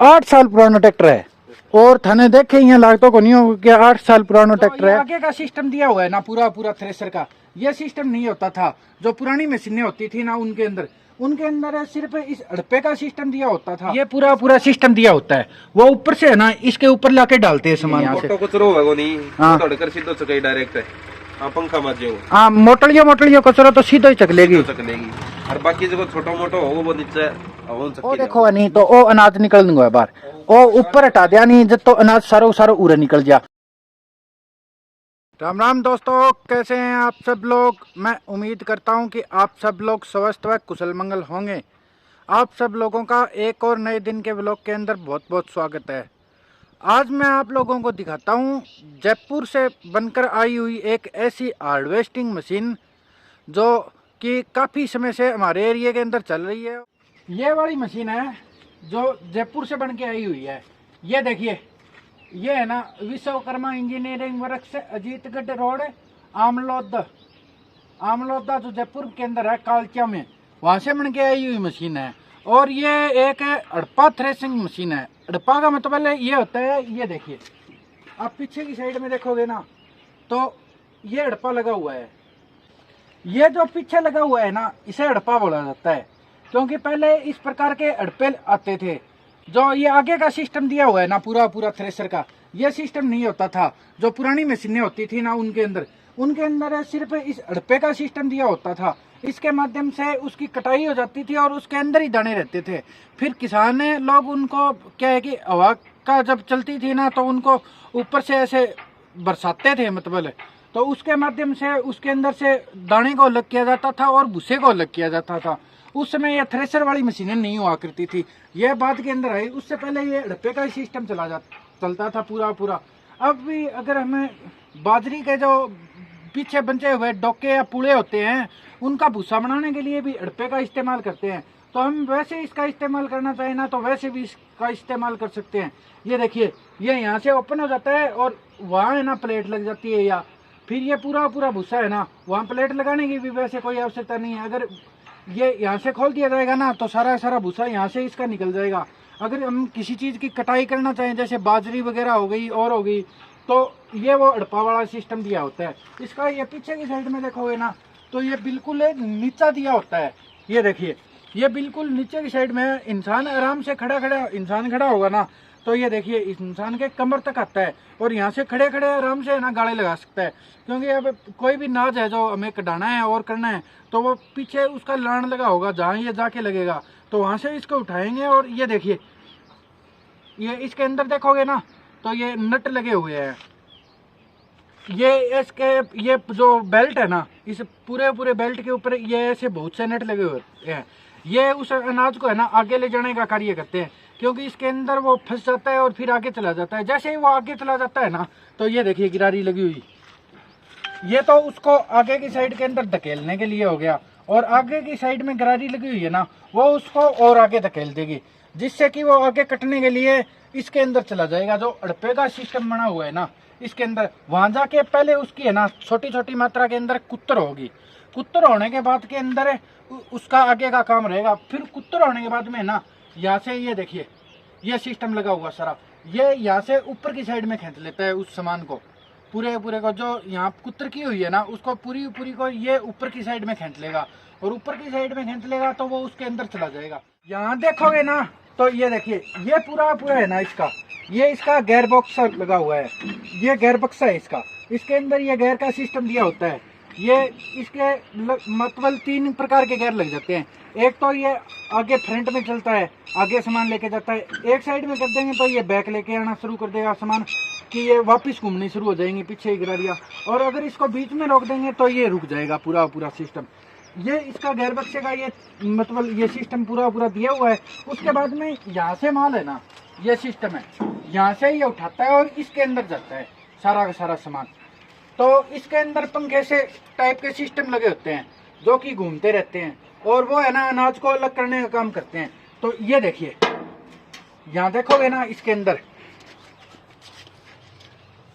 8 साल पुराना ट्रैक्टर है और थाने देखे यहाँ लागतों को नहीं हो कि 8 साल पुराना ट्रैक्टर है। आगे का सिस्टम दिया हुआ है ना पूरा पूरा थ्रेसर का, ये सिस्टम नहीं होता था। जो पुरानी मशीनें होती थी ना उनके अंदर सिर्फ इस हड़पे का सिस्टम दिया होता था। ये पूरा पूरा सिस्टम दिया होता है, वो ऊपर से है ना इसके ऊपर लाके डालते हैं सामान यहाँ से। कचरो होगा नहीं तोड़कर सीधो चकाई डायरेक्ट है। हाँ पंखा माजे हाँ मोटलियो कचरा तो सीधो ही चकलेगी और बाकी जो छोटा मोटा हो वो नीचे ओ देखो नहीं तो ओ अनाज निकल दूंगा बाहर, ओ ऊपर हटा दिया नहीं जब तो अनाज सारो उरे निकल जा। राम राम दोस्तों, कैसे हैं आप सब लोग। मैं उम्मीद करता हूं कि आप सब लोग स्वस्थ व कुशल मंगल होंगे। आप सब लोगों का एक और नए दिन के व्लॉग के अंदर बहुत बहुत स्वागत है। आज मैं आप लोगों को दिखाता हूं जयपुर से बनकर आई हुई एक ऐसी हार्वेस्टिंग मशीन जो कि काफ़ी समय से हमारे एरिया के अंदर चल रही है। ये वाली मशीन है जो जयपुर से बन के आई हुई है। ये देखिए, ये है ना Vishwakarma engineering works Ajitgarh road Amloda जो जयपुर के अंदर है कालचा में, वहां से बन के आई हुई मशीन है। और ये एक हड़पा थ्रेसिंग मशीन है। हड़पा का मतलब ये होता है, ये देखिए आप पीछे की साइड में देखोगे ना तो ये हड़पा लगा हुआ है। ये जो पीछे लगा हुआ है ना इसे हड़पा बोला जाता है, क्योंकि पहले इस प्रकार के हड़पे आते थे। जो ये आगे का सिस्टम दिया हुआ है ना पूरा पूरा थ्रेसर का, ये सिस्टम नहीं होता था। जो पुरानी मशीनें होती थी ना उनके अंदर सिर्फ इस हड़पे का सिस्टम दिया होता था। इसके माध्यम से उसकी कटाई हो जाती थी और उसके अंदर ही दाने रहते थे। फिर किसान लोग उनको क्या है कि हवा का जब चलती थी ना तो उनको ऊपर से ऐसे बरसाते थे, मतलब तो उसके माध्यम से उसके अंदर से दाने को अलग किया जाता था और भूसे को अलग किया जाता था। उस समय ये थ्रेसर वाली मशीनें नहीं हुआ करती थी, ये बाद के अंदर आई। उससे पहले ये हड़पे का ही सिस्टम चलता था पूरा। अब भी अगर हमें बाजरी के जो पीछे बचे हुए डोके या पुड़े होते हैं उनका भूसा बनाने के लिए भी हड़पे का इस्तेमाल करते हैं। तो हम वैसे इसका इस्तेमाल करना चाहें ना तो वैसे भी इसका इस्तेमाल कर सकते हैं। ये देखिए, ये यहाँ से ओपन हो जाता है और वहाँ है ना प्लेट लग जाती है, या फिर ये पूरा भूसा है ना वहाँ प्लेट लगाने की भी वैसे कोई आवश्यकता नहीं है। अगर ये यहाँ से खोल दिया जाएगा ना तो सारा भूसा यहाँ से इसका निकल जाएगा। अगर हम किसी चीज़ की कटाई करना चाहें जैसे बाजरी वगैरह हो गई और हो गई तो ये वो हड़पा वाला सिस्टम दिया होता है। इसका ये पीछे की साइड में देखोगे ना तो ये बिल्कुल नीचा दिया होता है। ये देखिए, ये बिल्कुल नीचे की साइड में इंसान आराम से इंसान खड़ा होगा ना तो ये देखिए इस इंसान के कमर तक आता है और यहाँ से खड़े आराम से ना गाड़े लगा सकता है। क्योंकि अब कोई भी नाज है जो हमें कटाना है और करना है तो वो पीछे उसका लान लगा होगा, जहाँ ये जाके लगेगा तो वहाँ से इसको उठाएंगे। और ये देखिए, ये इसके अंदर देखोगे ना तो ये नट लगे हुए हैं। ये जो बेल्ट है ना इस पूरे बेल्ट के ऊपर ये ऐसे बहुत से नट लगे हुए हैं। ये उस अनाज को है ना आगे ले जाने का कार्य करते हैं, क्योंकि इसके अंदर वो फंस जाता है और फिर आगे चला जाता है। जैसे ही वो आगे चला जाता है ना तो ये देखिए गिरारी लगी हुई, ये तो उसको आगे की साइड के अंदर धकेलने के लिए हो गया। और आगे की साइड में गिरारी लगी हुई है ना वो उसको और आगे धकेल देगी, जिससे कि वो आगे कटने के लिए इसके अंदर चला जाएगा। जो हड़पे का सिस्टम बना हुआ है ना इसके अंदर, वहां जाके पहले उसकी है ना छोटी मात्रा के अंदर कुत्तर होगी। कुत्तर होने के बाद के अंदर उसका आगे का काम रहेगा। फिर कुत्तर होने के बाद में ना यहाँ से ये देखिए ये सिस्टम लगा हुआ सारा, ये यहाँ से ऊपर की साइड में खींच लेता है उस सामान को पूरे को। जो यहाँ कुत्तर की हुई है ना उसको पूरी को ये ऊपर की साइड में खींच लेगा और ऊपर की साइड में खींच लेगा तो वो उसके अंदर चला जाएगा। यहाँ देखोगे ना तो ये देखिए ये पूरा है ना इसका गेयर बॉक्स लगा हुआ है। ये गेयर बक्सा है इसके अंदर ये गेयर का सिस्टम दिया होता है। ये इसके मतलब 3 प्रकार के गेयर लग जाते हैं। एक तो ये आगे फ्रंट में चलता है, आगे सामान लेके जाता है। एक साइड में कर देंगे तो ये बैक लेके आना शुरू कर देगा सामान, कि ये वापस घूमनी शुरू हो जाएंगी पीछे ही गिरारियाँ। और अगर इसको बीच में रोक देंगे तो ये रुक जाएगा पूरा सिस्टम। ये इसका गेयर बक्से का ये मतलब ये सिस्टम पूरा दिया हुआ है। उसके बाद में यहाँ से माल है ना ये सिस्टम है, यहाँ से ये उठाता है और इसके अंदर जाता है सारा का सारा सामान। तो इसके अंदर पंखे से टाइप के सिस्टम लगे होते हैं जो कि घूमते रहते हैं और वो है ना अनाज को अलग करने का काम करते हैं। तो ये देखिए यहाँ देखोगे ना इसके अंदर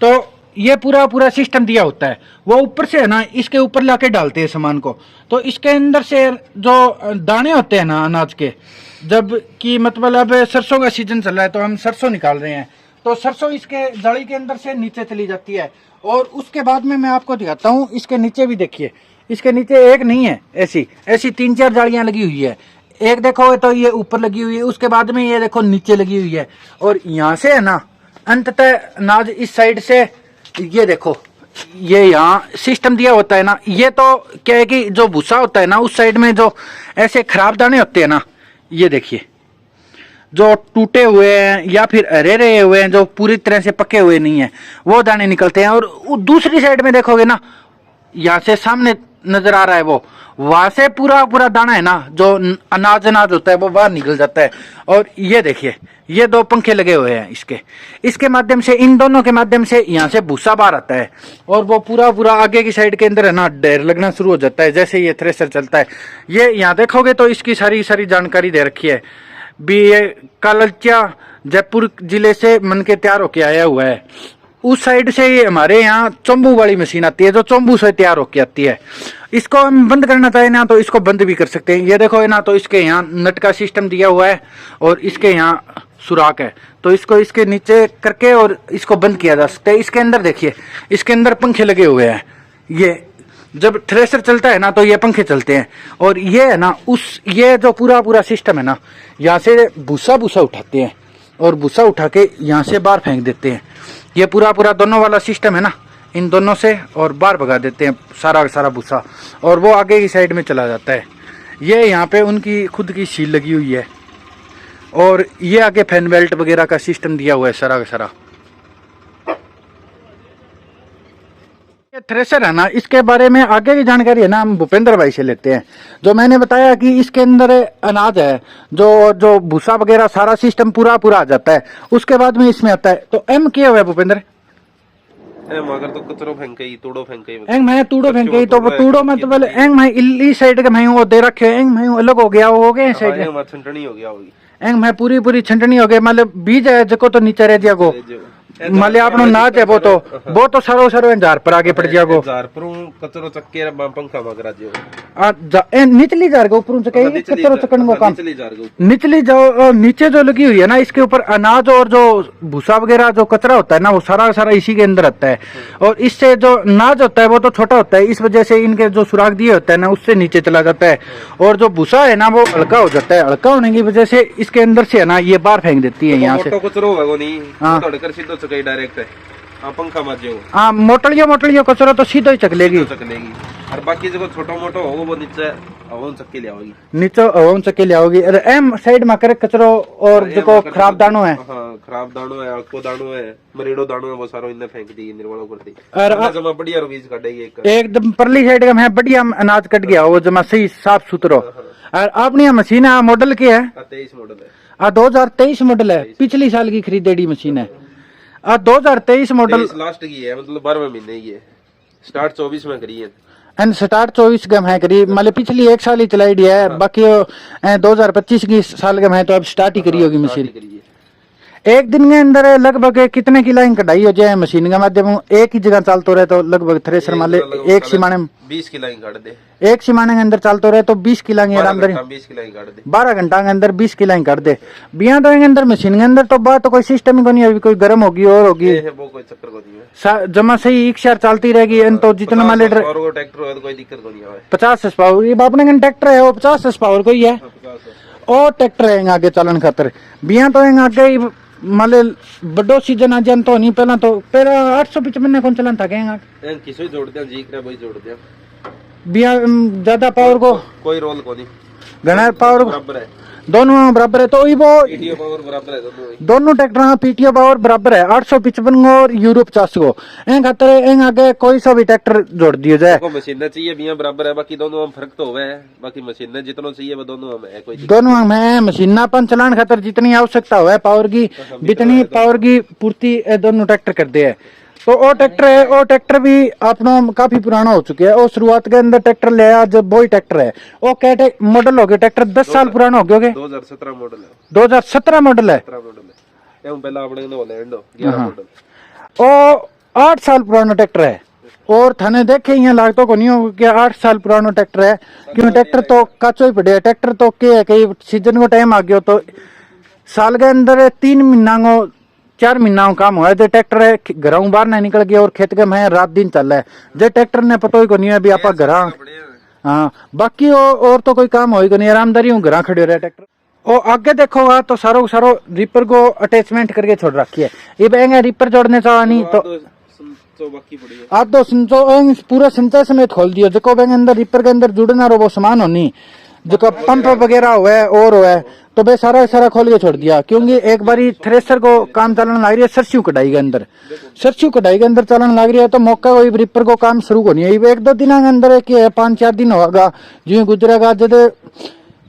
तो ये पूरा सिस्टम दिया होता है। वो ऊपर से है ना इसके ऊपर लाके डालते हैं सामान को। तो इसके अंदर से जो दाने होते हैं ना अनाज के, जब कि मतलब अब सरसों का सीजन चल रहा है तो हम सरसों निकाल रहे हैं, तो सरसों इसके जाली के अंदर से नीचे चली जाती है। और उसके बाद में मैं आपको दिखाता हूँ, इसके नीचे भी देखिए, इसके नीचे एक नहीं है, ऐसी ऐसी 3-4 जालियां लगी हुई है। एक देखो तो ये ऊपर लगी हुई है, उसके बाद में ये देखो नीचे लगी हुई है। और यहाँ से है ना अंततः अनाज इस साइड से, ये देखो ये यहाँ सिस्टम दिया होता है ना, ये तो क्या है कि जो भूसा होता है ना उस साइड में जो ऐसे खराब दाने होते हैं ना, ये देखिए जो टूटे हुए हैं या फिर हरे रहे हुए हैं, जो पूरी तरह से पके हुए नहीं है, वो दाने निकलते हैं। और दूसरी साइड में देखोगे ना, यहाँ से सामने नजर आ रहा है वो, वहां से पूरा पूरा दाना है ना जो अनाज होता है वो बाहर निकल जाता है। और ये देखिए ये 2 पंखे लगे हुए हैं इसके माध्यम से, इन दोनों के माध्यम से यहाँ से भूसा बाहर आता है और वो पूरा पूरा आगे की साइड के अंदर है ना ढेर लगना शुरू हो जाता है जैसे ये थ्रेसर चलता है। ये यहाँ देखोगे तो इसकी सारी जानकारी दे रखी है भी। ये कालचिया जयपुर जिले से मन के तैयार होके आया हुआ है। उस साइड से ये हमारे यहाँ चोंबू वाली मशीन आती है जो चोंबू से तैयार होके आती है। इसको हम बंद करना चाहे ना तो इसको बंद भी कर सकते हैं। ये देखो ना, तो इसके यहाँ नट का सिस्टम दिया हुआ है और इसके यहाँ सुराख है, तो इसको इसके नीचे करके और इसको बंद किया जा सकता है। इसके अंदर देखिए, इसके अंदर पंखे लगे हुए हैं। ये जब थ्रेसर चलता है ना तो ये पंखे चलते हैं। और ये है ना ये जो पूरा पूरा सिस्टम है ना, यहाँ से भूसा उठाते हैं और भूसा उठा के यहाँ से बाहर फेंक देते हैं। ये पूरा दोनों वाला सिस्टम है ना, इन दोनों से और बाहर भगा देते हैं सारा भूसा, और वो आगे की साइड में चला जाता है। ये यहाँ पे उनकी खुद की सील लगी हुई है और ये आगे फैन बेल्ट वगैरह का सिस्टम दिया हुआ है सारा। ये थ्रेसर है ना, इसके बारे में आगे की जानकारी है ना हम भूपेंद्र भाई से लेते हैं। जो मैंने बताया कि इसके अंदर अनाज है, जो भूसा वगैरह सारा सिस्टम पूरा आ जाता है, उसके बाद में इसमें आता है। तो एम क्या हुआ है भूपेंद्र? एम अगर तो कचरो फेंके ही, तूड़ो फेंके ही, एंग मैं तूड़ो फेंके ही, तो वो तूड़ो मतलब एंग मैं इस साइड के मैं वो दे रखे, एंग मैं अलग हो गया, हो गए साइड में छंटनी हो गया होगी। एंग मैं पूरी छंटनी हो गई, मतलब बीज है जको तो नीचे रह जागो, माले आपनो नाच है वो तो सारो झार पर आगे पड़ जागो। झार पर कचरो चक्के पंखा मगरा जो निचली जार के ऊपर चके कचरो चकन को काम, निचली जाओ नीचे जो लगी हुई है ना, इसके ऊपर अनाज और जो भूसा वगैरह जो कचरा होता है ना वो सारा इसी के अंदर आता है। और इससे जो अनाज होता है वो तो छोटा होता है, इस वजह से इनके जो सुराख दिए होते हैं ना उससे नीचे चला जाता है। और जो भूसा है ना वो हल्का हो जाता है, हल्का होने की वजह से इसके अंदर से है ना ये बाहर फेंक देती है यहाँ से। कचरो होगा नहीं तो डायरेक्ट है पंखा मत जो। हाँ, मोटलियो कचरा तो सीधो ही चक लेगी और बाकी जो छोटा मोटा होगा वो नीचे हवन चक्के ले आओगी, नीचे हवन चक्के ले आओगी। अरे एम साइड में करे कचरो और जो खराब दानो है, हाँ खराब दानो है, अड़को दानो है, मरेड़ो दानो है, वो सारो इनने फेंक दी निर्वाणो कर दी। और जमा बढ़िया बीज काटेगी एकदम परली साइड का मैं बढ़िया अनाज कट गया वो जमा सही साफ सुथरो। और अपनी मशीन मॉडल की है 23 मॉडल है, 2023 मॉडल है, पिछली साल की खरीदेड़ी मशीन है। 2023 मॉडल लास्ट की है, मतलब 12वें महीने की है, स्टार्ट 24 में करी है एंड स्टार्ट 24 गम है करीब, मतलब पिछली 1 साल ही चलाई दी है। बाकी 2025 की साल गम है तो अब स्टार्ट ही करी होगी मशीन। एक दिन के अंदर लगभग कितने की लाइन कढ़ाई हो जाए मशीन का माध्यम एक ही जगह चलते रहे तो लगभग थ्रेसर माले एक सिमाने 20 की लाइन काट दे, एक सिमाने के अंदर चलते रहे तो 20 की लाइन आराम 20 की लाइन काट दे, 12 घंटा के अंदर 20 की लाइन काट दे। बिया तो अंदर मशीन के अंदर तो बात तो कोई सिस्टम ही को नहीं होगी, कोई गर्म होगी और होगी, वो कोई चक्कर को नहीं है, जमा सही एक शार चलती रहेगी। तो जितना माले ट्रैक्टर है कोई दिक्कत को नहीं है। 50 एच पावर ये अपने ट्रैक्टर है वो 50 एच पावर कोई है और ट्रैक्टर है आगे चलन खातर। बिया तो आगे माले बड़ो सीजन आ जान तो नहीं पहला 855 कौन चलन था कहेंगा किसी जोड़ दिया जी करे वही जोड़ दिया। बिया ज्यादा पावर को कोई रोल को नहीं, घना पावर बराबर है, दोनों बराबर है। तो वो पीटीओ पावर बराबर है, दोनों ट्रैक्टर का पीटीओ पावर बराबर है 855 और यूरो 50 को एं खातर एं आगे कोई सा भी ट्रैक्टर जोड़ दिया जाए। मशीनें चाहिए बिया बराबर है, बाकी दोनों में फर्क तो है, बाकी मशीनें जितना चाहिए वो दोनों में है, कोई दोनों में मशीन अपन चलान खातर जितनी आवश्यकता है पावर की जितनी पावर की पूर्ति दोनों ट्रैक्टर कर दे है। तो वो ट्रैक्टर है, वो ट्रैक्टर भी अपना काफी पुराना हो चुके हैं और शुरुआत के अंदर ट्रैक्टर ले आया जब वही ट्रैक्टर है वो क्या मॉडल हो गया ट्रैक्टर 10 साल पुराना हो गया। 2017 मॉडल है, 2017 मॉडल है, पहला अपने लैंड हो 11 मॉडल ओ 8 साल पुराना ट्रैक्टर है। और थाने देखे यहाँ लागतो को नहीं हो कि 8 साल पुरानो ट्रैक्टर है, क्यों ट्रैक्टर तो काचो ही पड़े है। ट्रैक्टर तो क्या है कई सीजन को टाइम आ गया तो साल के अंदर 3 महीना को 4 महीना को काम हुआ है। जो ट्रैक्टर है घरों बाहर नहीं निकल गया और खेत के में रात दिन चल रहा है। जो ट्रैक्टर ने पता ही को नहीं है अभी आप घर। हाँ बाकी और तो कोई काम हो ही को नहीं, आरामदारी हूँ घर खड़े रहे ट्रैक्टर। और आगे देखोगा तो सारो सारो रिपर को अटैचमेंट करके छोड़ रखी है। ये बेंगे रिपर जोड़ने चाह नहीं तो आप दो सिंचो पूरा सिंचा समेत खोल दियो। जो बेंगे अंदर रिपर के अंदर जुड़ना रो वो सामान होनी जो पंप वगैरह हुआ है और हुआ है तो बे सारा खोल के छोड़ दिया। क्योंकि एक बारी थ्रेसर को काम चलने लग रही है, सरस्यू कटाई के अंदर चलने लग रही है तो मौका कोई रिपर को काम शुरू होनी है। 1-2 दिन के अंदर 5-4 दिन होगा जो गुजरेगा जब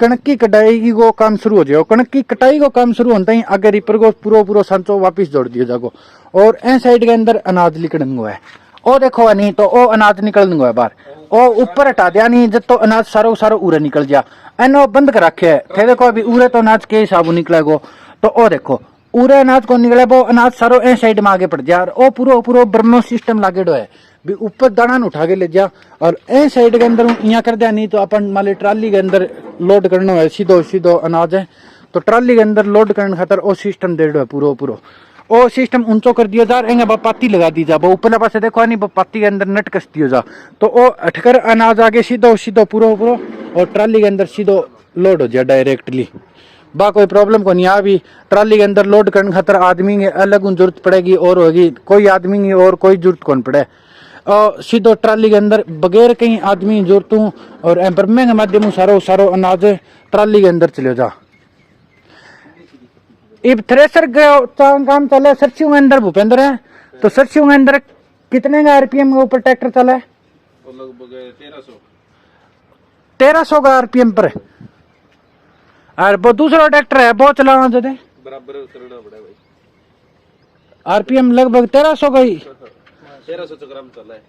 कणक की कटाई को काम शुरू हो जाए। कणक की कटाई को काम शुरू होता ही आगे रिपर को पूरा सांचो वापिस जोड़ दिया जागो। और ए साइड के अंदर अनाज निकलने है ओ देखो नहीं तो ओ अनाज निकलने है बाहर ओ ऊपर हटा दिया नहीं जब तो अनाज सारो उरे निकल जा एनो बंद कर रखे है थे। देखो अभी उरे तो अनाज के हिसाब निकलेगो तो ओ देखो उरे अनाज को निकले वो अनाज सारो ए साइड में आगे पड़ जा और पूरा ब्रह्मो सिस्टम लागेडो है भी ऊपर दाना उठा के ले जा और ए साइड के अंदर यहाँ कर दिया नहीं तो अपन मान ट्राली के अंदर लोड करना है सीधो अनाज है तो ट्राली के अंदर लोड करने खातर ओ सिस्टम दे है पूरा ओ सिस्टम ऊंचो कर दिया जा एंगे पाती लगा दी जा ऊपर पासे देखो नहीं पाती के अंदर नट कस दियो जा तो ओ अटकर अनाज आगे सीधो पूरा और ट्राली के अंदर सीधो लोड हो जाए डायरेक्टली। बा कोई प्रॉब्लम को नहीं। अभी ट्राली के अंदर लोड करने खातर आदमी की अलग जरूरत पड़ेगी और होगी कोई आदमी की और कोई जरूरत कौन पड़े और सीधो ट्राली के अंदर बगैर कहीं आदमी जरूरतों और ब्रह्मे के माध्यम सारो अनाज ट्राली के अंदर चले जा। इब थ्रेसर काम चले सरसियों के अंदर भूपेंद्र है तो सरसियों के अंदर कितने का आरपीएम के ऊपर ट्रैक्टर चला है? लगभग 1300 का आरपीएम पर है। और वो दूसरा ट्रैक्टर है वो चलाना चाहते बराबर करना पड़ेगा भाई। आरपीएम लगभग 1300 का ही 1300 चक्राम चला है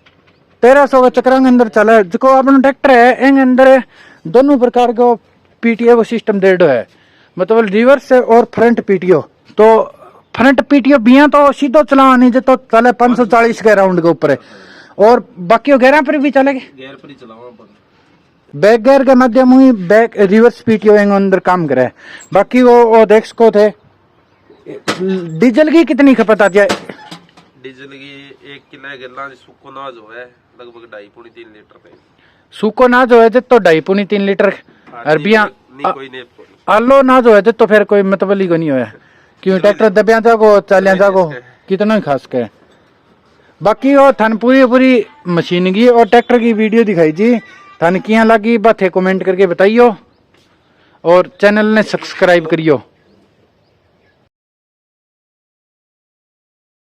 1300 का चक्रांग अंदर चला है। जो अपना ट्रैक्टर है इन अंदर दोनों प्रकार का पीटीओ को सिस्टम दे है मतलब रिवर्स और फ्रंट पीटीओ। तो फ्रंट पीटीओ बिया तो सीधो चला नहीं जो तो चले 540 के राउंड के ऊपर है और बाकी गेरा पर भी चलेगा गेयर पर ही चलावा बैक गेयर के माध्यम ही बैक रिवर्स पीटीओ अंदर काम करे। बाकी वो देख सको थे डीजल की कितनी खपत आ जाए? डीजल की 1 किलो गल्ला सुको नाज है लगभग 2.5-3 लीटर सूको नाज हो तो 2.5-3 लीटर और बिया आलो नाज हो तो फिर कोई मतलब ही को नहीं होया क्यों ट्रैक्टर दबिया जागो चालिया जागो कितना ही खास के। बाकी वो थान पूरी मशीन की और ट्रैक्टर की वीडियो दिखाई जी थान किया लगी बात है कमेंट करके बताइयो और चैनल ने सब्सक्राइब करियो।